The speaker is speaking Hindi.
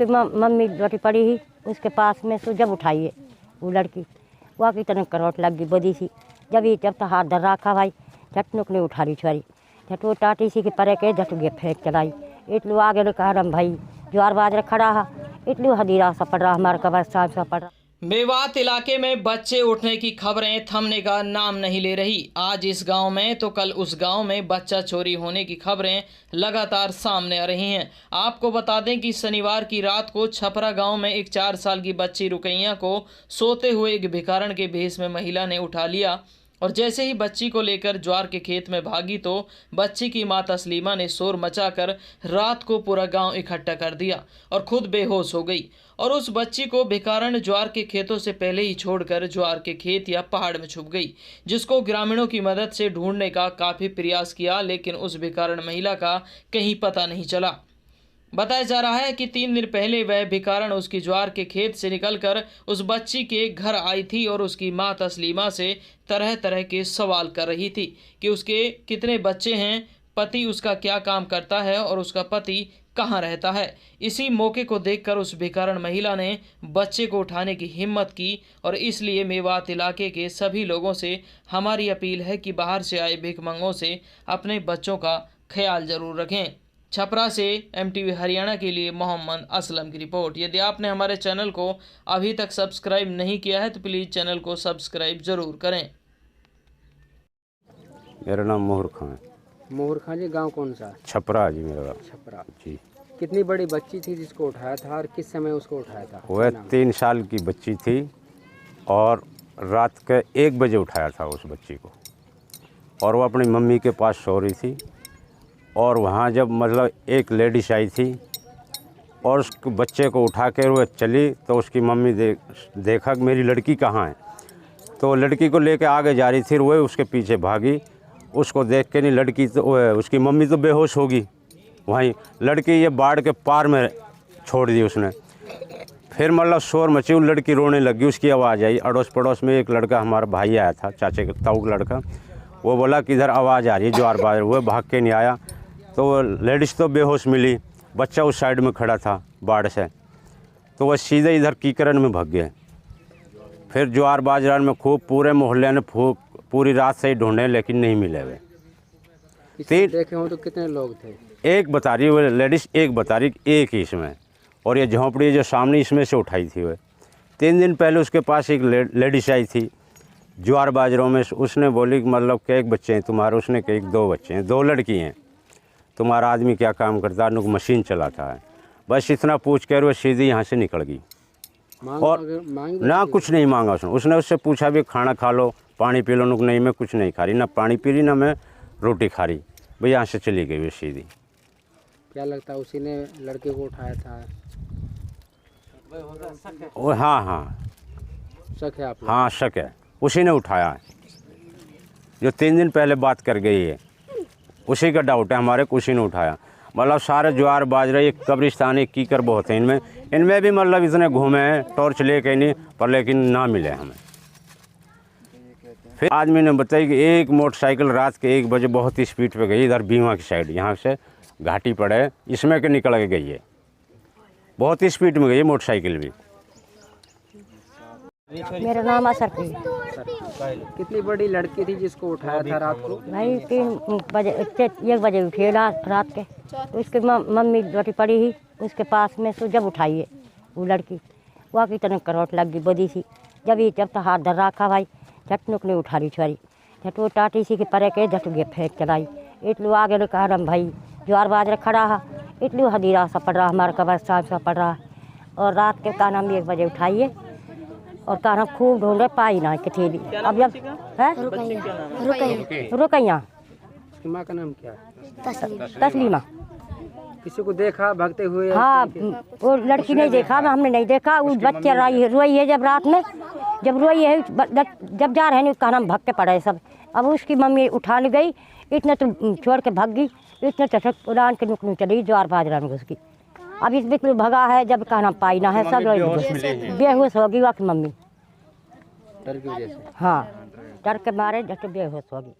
उसकी मम्मी रोटी पड़ी ही उसके पास में सो जब उठाई है वो लड़की वहाँ की तरह करवट लग गई बदी सी जब तो हाथ धर रखा भाई झटनुक ने उठा रही छोरी झट वो टाटी सी के परे के झट गे फेंक चलाई इतलू आगे कहा रम भाई ज्वार बाजरा खड़ा है इतलू हदीरा सा पड़ रहा हमारा कबर साफ सा पड़ रहा। मेवात इलाके में बच्चे उठने की खबरें थमने का नाम नहीं ले रही। आज इस गांव में तो कल उस गांव में बच्चा चोरी होने की खबरें लगातार सामने आ रही हैं। आपको बता दें कि शनिवार की रात को छपरा गांव में एक 4 साल की बच्ची रुकैया को सोते हुए एक भिखारन के भेष में महिला ने उठा लिया और जैसे ही बच्ची को लेकर ज्वार के खेत में भागी तो बच्ची की मां तस्लीमा ने शोर मचाकर रात को पूरा गांव इकट्ठा कर दिया और खुद बेहोश हो गई और उस बच्ची को भिखारन ज्वार के खेतों से पहले ही छोड़कर ज्वार के खेत या पहाड़ में छुप गई, जिसको ग्रामीणों की मदद से ढूंढने का काफ़ी प्रयास किया लेकिन उस भिखारन महिला का कहीं पता नहीं चला। बताया जा रहा है कि 3 दिन पहले वह भिखारन उसकी ज्वार के खेत से निकलकर उस बच्ची के घर आई थी और उसकी मां तस्लीमा से तरह तरह के सवाल कर रही थी कि उसके कितने बच्चे हैं, पति उसका क्या काम करता है और उसका पति कहाँ रहता है। इसी मौके को देखकर उस भिखारन महिला ने बच्चे को उठाने की हिम्मत की और इसलिए मेवात इलाके के सभी लोगों से हमारी अपील है कि बाहर से आए भिखमंगों से अपने बच्चों का ख्याल जरूर रखें। छपरा से MTV हरियाणा के लिए मोहम्मद असलम की रिपोर्ट। यदि आपने हमारे चैनल को अभी तक सब्सक्राइब नहीं किया है तो प्लीज़ चैनल को सब्सक्राइब ज़रूर करें। मेरा नाम मोहर खां है। मोहर खां जी, गांव कौन सा? छपरा जी मेरा। छपरा जी। कितनी बड़ी बच्ची थी जिसको उठाया था और किस समय उसको उठाया था? वह 3 साल की बच्ची थी और रात के 1 बजे उठाया था उस बच्ची को और वो अपनी मम्मी के पास सो रही थी और वहाँ जब मतलब एक लेडीज आई थी और उस बच्चे को उठा कर वह चली तो उसकी मम्मी देखा कि मेरी लड़की कहाँ है, तो लड़की को लेकर आगे जा रही थी, वह उसके पीछे भागी। उसको देख के नहीं लड़की तो उसकी मम्मी तो बेहोश होगी वहीं, लड़की ये बाढ़ के पार में छोड़ दी उसने। फिर मतलब शोर मची, वो लड़की रोने लगी, उसकी आवाज़ आई। अड़ोस पड़ोस में एक लड़का हमारा भाई आया था, चाचे का ताऊ का लड़का, वो बोला कि इधर आवाज़ आ रही है ज्वार बाजरा। वो भाग के नहीं आया तो वो लेडीज़ तो बेहोश मिली, बच्चा उस साइड में खड़ा था बाढ़ से, तो वह सीधे इधर कीकरन में भाग गए। फिर ज्वार बाजरा में खूब पूरे मोहल्ले ने पूरी रात से ही ढूंढे लेकिन नहीं मिले वे। देखे हो तो कितने लोग थे? एक बता रही वो लेडीज़, एक बता रही एक ही इसमें, और ये झोंपड़ी जो सामने इसमें से उठाई थी वह। 3 दिन पहले उसके पास एक लेडीज़ आई थी ज्वार बाजरों में, उसने बोली मतलब कि 1 बच्चे हैं तुम्हारे, उसने कहा 2 बच्चे हैं, 2 लड़की हैं, तुम्हारा आदमी क्या काम करता है? नुक मशीन चलाता है। बस इतना पूछ कर वो सीधी यहाँ से निकल गई और ना कुछ नहीं मांगा उसने उससे पूछा भी खाना खा लो, पानी पी लो, नुक नहीं मैं कुछ नहीं खा रही, ना पानी पी रही ना मैं रोटी खा रही, भाई यहाँ से चली गई वो सीधी। क्या लगता है उसी ने लड़के को उठाया था? हाँ शक है आप? हाँ शक है, उसी ने उठाया है जो 3 दिन पहले बात कर गई है, उसी का डाउट है हमारे, उसी ने उठाया। मतलब सारे ज्वार बाजरा एक कब्रिस्तान एक कीकर बहुत है इनमें भी मतलब इतने घूमे हैं टॉर्च लेके नहीं, पर लेकिन ना मिले हमें। फिर आदमी ने बताया कि एक मोटरसाइकिल रात के 1 बजे बहुत ही स्पीड पे गई इधर बीमा की साइड, यहाँ से घाटी पड़े इसमें के निकल के गई है, बहुत ही स्पीड में गई है मोटरसाइकिल भी। मेरा नाम असर थी। कितनी बड़ी लड़की थी जिसको उठाया था रात को? भाई 3 बजे 1 बजे उठे रात के, तो उसकी मम्मी रोटी पड़ी ही उसके पास में सो जब उठाई है वो लड़की वहाँ की तरह करवट लग गई बदी सी जब तो हाथ धर रखा भाई झटनुक ने उठा रही छोरी झट वो टाटी सी के परे के झट गे फेंक चलाई इतलू आगे कहा रम भाई ज्वार बाजरा खड़ा है इतलू हदीरा सा पड़ रहा हमारा कबर साफ सा पड़ रहा है। और रात के काना में 1 बजे उठाइए और काना खूब ढूंढे पाई ना कि भी। अब जब है रुकैया। उसकी माँ का नाम क्या है? तस्लीमा। किसी को देखा भागते हुए? हाँ वो लड़की नहीं देखा, हमने नहीं देखा। वो बच्चे रोई है जब रात में, जब रोई है जब जा रहे हैं उसका नाम भाग के पड़े सब। अब उसकी मम्मी उठा ले गई, इतने तो छोड़ के भाग गई, इतने चटक उड़ान के नुकनू चली ज्वार बाजरा में घुस गई। अब इस बिल्कुल भगा है जब कहना पाई ना है सब बेहोश होगी वहाँ की मम्मी। डर की वजह से? हाँ डर के मारे झट बेहोश होगी।